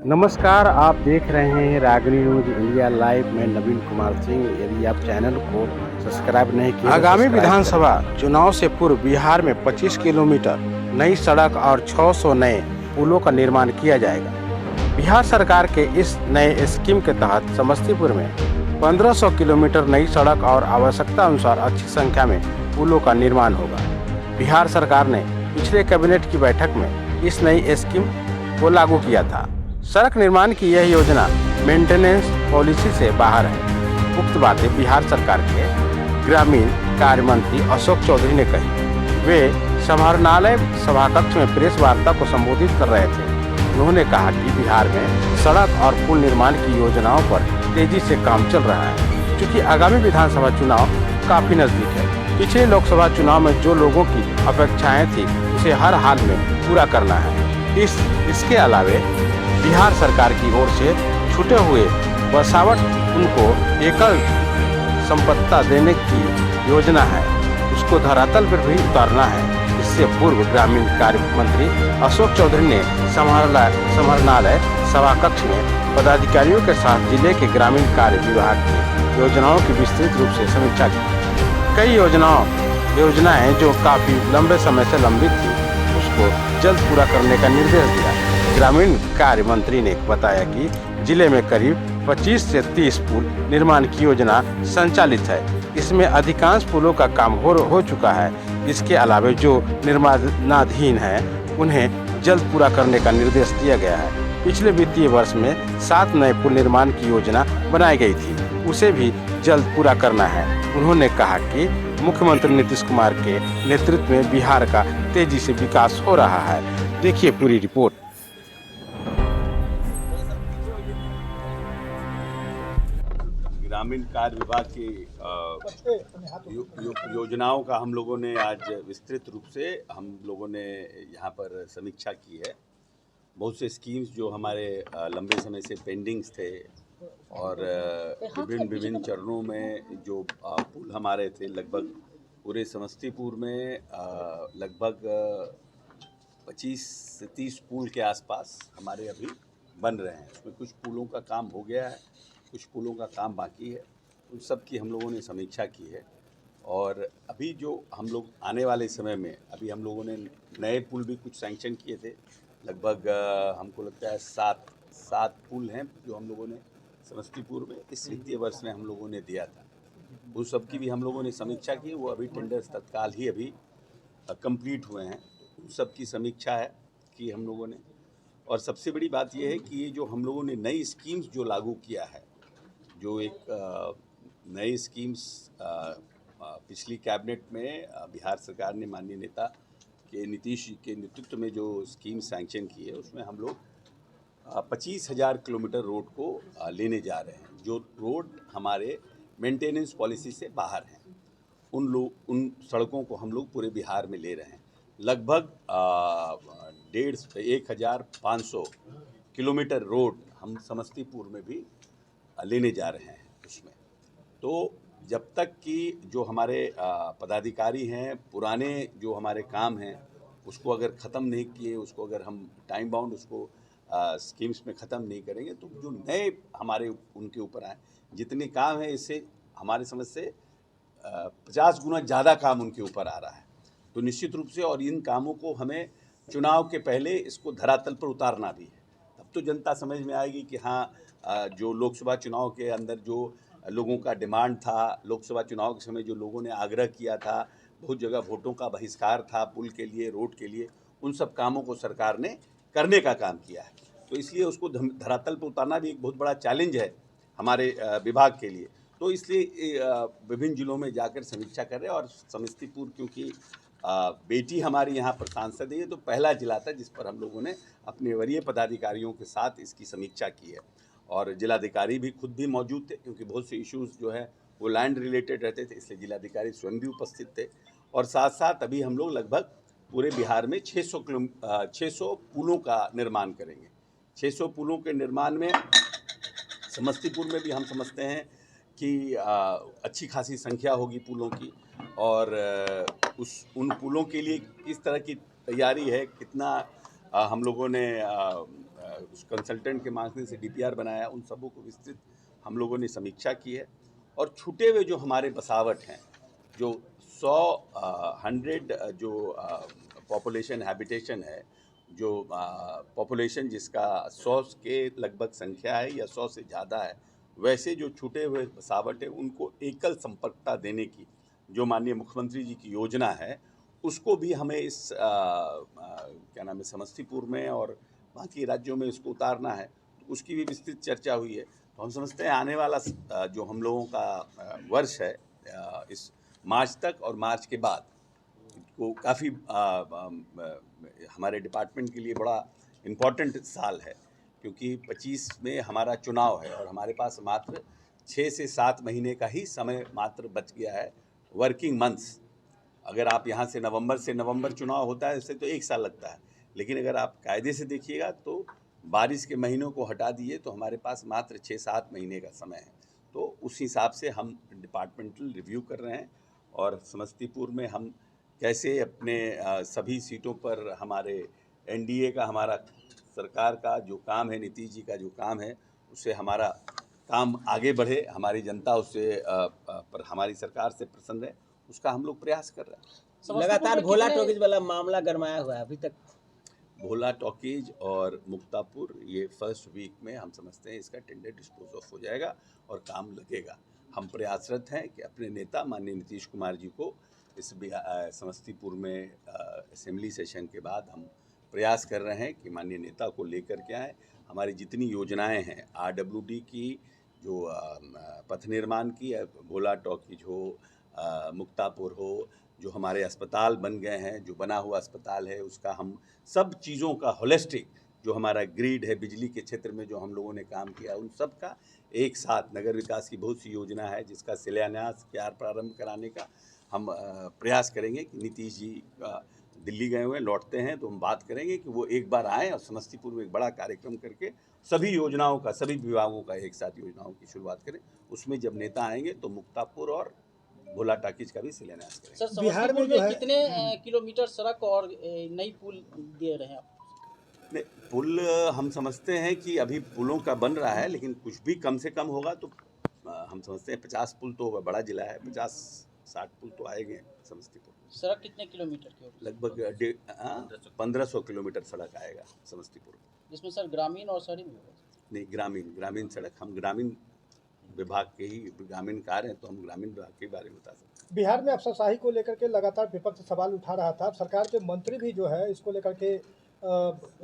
नमस्कार, आप देख रहे हैं रागनी न्यूज़ इंडिया लाइव। मैं नवीन कुमार सिंह। यदि आप चैनल को सब्सक्राइब नहीं किए, आगामी विधानसभा चुनाव से पूर्व बिहार में 25 किलोमीटर नई सड़क और 600 नए पुलों का निर्माण किया जाएगा। बिहार सरकार के इस नए स्कीम के तहत समस्तीपुर में 1500 किलोमीटर नई सड़क और आवश्यकता अनुसार अच्छी संख्या में पुलों का निर्माण होगा। बिहार सरकार ने पिछले कैबिनेट की बैठक में इस नई स्कीम को लागू किया था। सड़क निर्माण की यह योजना मेंटेनेंस पॉलिसी से बाहर है। उक्त बातें बिहार सरकार के ग्रामीण कार्य मंत्री अशोक चौधरी ने कही। वे समाहरणालय सभाकक्ष में प्रेस वार्ता को संबोधित कर रहे थे। उन्होंने कहा कि बिहार में सड़क और पुल निर्माण की योजनाओं पर तेजी से काम चल रहा है, क्योंकि आगामी विधानसभा चुनाव काफी नजदीक है। पिछले लोकसभा चुनाव में जो लोगों की अपेक्षाएं थी, उसे हर हाल में पूरा करना है। इसके अलावे बिहार सरकार की ओर से छूटे हुए बसावट उनको एकल संपत्ता देने की योजना है, उसको धरातल पर भी उतारना है। इससे पूर्व ग्रामीण कार्य मंत्री अशोक चौधरी ने समाहरणालय सभाकक्ष में पदाधिकारियों के साथ जिले के ग्रामीण कार्य विभाग की योजनाओं की विस्तृत रूप से समीक्षा की। कई योजनाएं जो काफी लंबे समय से लंबित थी, उसको जल्द पूरा करने का निर्देश दिया। ग्रामीण कार्य मंत्री ने बताया कि जिले में करीब 25 से 30 पुल निर्माण की योजना संचालित है। इसमें अधिकांश पुलों का काम हो चुका है। इसके अलावा जो निर्माणाधीन है, उन्हें जल्द पूरा करने का निर्देश दिया गया है। पिछले वित्तीय वर्ष में 7 नए पुल निर्माण की योजना बनाई गई थी, उसे भी जल्द पूरा करना है। उन्होंने कहा कि मुख्यमंत्री नीतीश कुमार के नेतृत्व में बिहार का तेजी से विकास हो रहा है। देखिए पूरी रिपोर्ट। ग्रामीण कार्य विभाग की योजनाओं का हम लोगों ने आज विस्तृत रूप से हम लोगों ने यहाँ पर समीक्षा की है। बहुत से स्कीम्स जो हमारे लंबे समय से पेंडिंग्स थे और विभिन्न चरणों में जो पुल हमारे थे, लगभग पूरे समस्तीपुर में लगभग 25 से 30 पुल के आसपास हमारे अभी बन रहे हैं। उसमें कुछ पुलों का काम हो गया है, कुछ पुलों का काम बाकी है। उन सब की हम लोगों ने समीक्षा की है। और अभी जो हम लोग आने वाले समय में अभी हम लोगों ने नए पुल भी कुछ सैंक्शन किए थे। लगभग हमको लगता है 7 पुल हैं जो हम लोगों ने समस्तीपुर में इस वित्तीय वर्ष में हम लोगों ने दिया था। उन सब की भी हम लोगों ने समीक्षा की। वो अभी टेंडर्स तत्काल ही अभी कंप्लीट हुए हैं। उन सब की समीक्षा है कि हम लोगों ने। और सबसे बड़ी बात यह है कि ये जो हम लोगों ने नई स्कीम्स जो लागू किया है, जो एक नई स्कीम्स पिछली कैबिनेट में बिहार सरकार ने माननीय नेता के नीतीश जी के नेतृत्व में जो स्कीम सैंक्शन की है, उसमें हम लोग 25,000 किलोमीटर रोड को लेने जा रहे हैं। जो रोड हमारे मेंटेनेंस पॉलिसी से बाहर हैं, उन सड़कों को हम लोग पूरे बिहार में ले रहे हैं। लगभग 1,500 किलोमीटर रोड हम समस्तीपुर में भी लेने जा रहे हैं। उसमें तो जब तक कि जो हमारे पदाधिकारी हैं, पुराने जो हमारे काम हैं, उसको अगर ख़त्म नहीं किए, उसको अगर हम टाइम बाउंड उसको स्कीम्स में ख़त्म नहीं करेंगे, तो जो नए हमारे उनके ऊपर आए जितने काम हैं, इससे हमारे समझ से 50 गुना ज़्यादा काम उनके ऊपर आ रहा है। तो निश्चित रूप से और इन कामों को हमें चुनाव के पहले इसको धरातल पर उतारना भी है। तब तो जनता समझ में आएगी कि हाँ, जो लोकसभा चुनाव के अंदर जो लोगों का डिमांड था, लोकसभा चुनाव के समय जो लोगों ने आग्रह किया था, बहुत जगह वोटों का बहिष्कार था पुल के लिए, रोड के लिए, उन सब कामों को सरकार ने करने का काम किया है। तो इसलिए उसको धरातल पर उतारना भी एक बहुत बड़ा चैलेंज है हमारे विभाग के लिए। तो इसलिए विभिन्न जिलों में जाकर समीक्षा कर रहे हैं। और समस्तीपुर क्योंकि बेटी हमारी यहाँ पर सांसद है, तो पहला जिला था जिस पर हम लोगों ने अपने वरीय पदाधिकारियों के साथ इसकी समीक्षा की है। और जिलाधिकारी भी खुद भी मौजूद थे, क्योंकि बहुत से इश्यूज़ जो है वो लैंड रिलेटेड रहते थे, इसलिए जिलाधिकारी स्वयं भी उपस्थित थे। और साथ साथ अभी हम लोग लगभग पूरे बिहार में 600 पुलों का निर्माण करेंगे। 600 पुलों के निर्माण में समस्तीपुर में भी हम समझते हैं कि अच्छी खासी संख्या होगी पुलों की। और उन पुलों के लिए किस तरह की तैयारी है, कितना हम लोगों ने उस कंसल्टेंट के माध्यम से डीपीआर बनाया, उन सबों को विस्तृत हम लोगों ने समीक्षा की है। और छूटे हुए जो हमारे बसावट हैं, जो 100 जो पॉपुलेशन हैबिटेशन है, जो पॉपुलेशन जिसका 100 के लगभग संख्या है या 100 से ज़्यादा है, वैसे जो छूटे हुए बसावट है उनको एकल संपर्कता देने की जो माननीय मुख्यमंत्री जी की योजना है, उसको भी हमें इस क्या नाम है समस्तीपुर में और बाकी राज्यों में इसको उतारना है। तो उसकी भी विस्तृत चर्चा हुई है। तो हम समझते हैं आने वाला जो हम लोगों का वर्ष है, इस मार्च तक और मार्च के बाद को काफ़ी हमारे डिपार्टमेंट के लिए बड़ा इम्पोर्टेंट साल है, क्योंकि 25 में हमारा चुनाव है और हमारे पास मात्र 6 से 7 महीने का ही समय मात्र बच गया है, वर्किंग मंथ्स। अगर आप यहाँ से नवंबर चुनाव होता है, इससे तो 1 साल लगता है, लेकिन अगर आप कायदे से देखिएगा तो बारिश के महीनों को हटा दिए तो हमारे पास मात्र 6-7 महीने का समय है। तो उस हिसाब से हम डिपार्टमेंटल रिव्यू कर रहे हैं और समस्तीपुर में हम कैसे अपने सभी सीटों पर हमारे एनडीए का, हमारा सरकार का जो काम है, नीतीश जी का जो काम है, उससे हमारा काम आगे बढ़े, हमारी जनता उससे पर हमारी सरकार से प्रसन्न है, उसका हम लोग प्रयास कर रहे हैं। लगातार भोला टॉकीज वाला मामला गरमाया हुआ है अभी तक। भोला टॉकीज और मुक्तापुर, ये फर्स्ट वीक में हम समझते हैं इसका टेंडर डिस्पोज ऑफ हो जाएगा और काम लगेगा। हम प्रयासरत हैं कि अपने नेता माननीय नीतीश कुमार जी को इस समस्तीपुर में असेंबली सेशन के बाद हम प्रयास कर रहे हैं कि माननीय नेता को लेकर के आएँ। हमारी जितनी योजनाएं हैं, आरडब्ल्यूडी की, जो पथ निर्माण की, भोला टॉकीज हो, मुक्तापुर हो, जो हमारे अस्पताल बन गए हैं, जो बना हुआ अस्पताल है, उसका हम सब चीज़ों का होलिस्टिक, जो हमारा ग्रिड है बिजली के क्षेत्र में जो हम लोगों ने काम किया, उन सब का एक साथ नगर विकास की बहुत सी योजना है जिसका शिलान्यास प्रारंभ कराने का हम प्रयास करेंगे कि नीतीश जी दिल्ली गए हुए लौटते हैं तो हम बात करेंगे कि वो एक बार आएँ और समस्तीपुर में एक बड़ा कार्यक्रम करके सभी योजनाओं का, सभी विभागों का एक साथ योजनाओं की शुरुआत करें। उसमें जब नेता आएंगे तो मुक्तापुर और भोला टॉकीज का भी शिलान्यास करेंगे। सर, बिहार में कितने किलोमीटर सड़क और नई पुल दे रहे हैं आप? नहीं, पुल हम समझते हैं कि अभी पुलों का बन रहा है, लेकिन कुछ भी कम से कम होगा तो हम समझते हैं 50 पुल तो होगा, बड़ा जिला है, 50-60 पुल तो आएंगे समस्तीपुर। सड़क कितने किलोमीटर की होगी? लगभग 1500 किलोमीटर सड़क आएगा समस्तीपुर, जिसमें सर ग्रामीण और शहरी भी होगा? नहीं, ग्रामीण सड़क, हम ग्रामीण विभाग के ही ग्रामीण कार्य हैं तो हम ग्रामीण विभाग के बारे में बता सकते हैं। बिहार में अफसरशाही को लेकर के लगातार विपक्ष सवाल उठा रहा था। सरकार के मंत्री भी जो है इसको लेकर के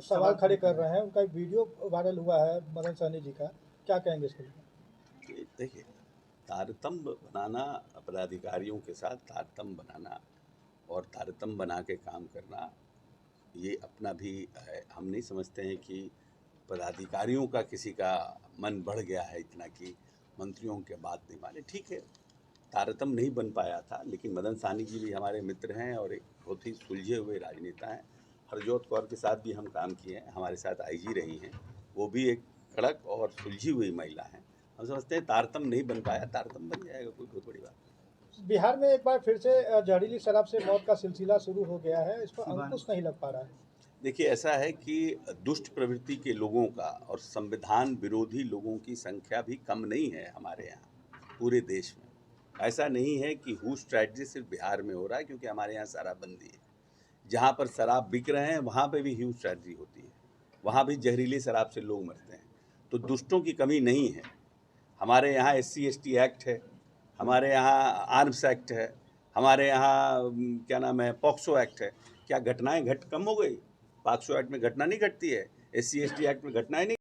सवाल खड़े कर रहे हैं। उनका एक वीडियो वायरल हुआ है मदन सहनी जी का, क्या कहेंगे इसके लिए? देखिए, तारतम्य बनाना, पदाधिकारियों के साथ तारतम्य बनाना और तारतम्य बना के काम करना, ये अपना भी है। हम नहीं समझते हैं कि पदाधिकारियों का किसी का मन बढ़ गया है इतना कि मंत्रियों के बात नहीं माने। ठीक है, तारतम्य नहीं बन पाया था, लेकिन मदन सहनी जी भी हमारे मित्र हैं और एक बहुत ही सुलझे हुए राजनेता हैं। हरजोत कौर के साथ भी हम काम किए हैं, हमारे साथ आईजी रही हैं, वो भी एक कड़क और सुलझी हुई महिला हैं। हम समझते हैं तारतम्य नहीं बन पाया, तारतम्य बन जाएगा, कोई बहुत बड़ी बात नहीं। बिहार में एक बार फिर से जहरीली शराब से मौत का सिलसिला शुरू हो गया है, इस पर अंकुश नहीं लग पा रहा है। देखिए, ऐसा है कि दुष्ट प्रवृत्ति के लोगों का और संविधान विरोधी लोगों की संख्या भी कम नहीं है हमारे यहाँ पूरे देश में। ऐसा नहीं है कि हु स्ट्रैटेजी सिर्फ बिहार में हो रहा है, क्योंकि हमारे यहाँ शराबबंदी है। जहाँ पर शराब बिक रहे हैं वहाँ पे भी ह्यूज स्ट्रैटेजी होती है, वहाँ भी जहरीली शराब से लोग मरते हैं। तो दुष्टों की कमी नहीं है। हमारे यहाँ SC/ST एक्ट है, हमारे यहाँ आर्म्स एक्ट है, हमारे यहाँ क्या नाम है पॉक्सो एक्ट है। क्या घटनाएं कम हो गई? पॉक्सो एक्ट में घटना नहीं घटती है, SC/ST एक्ट में घटनाएं नहीं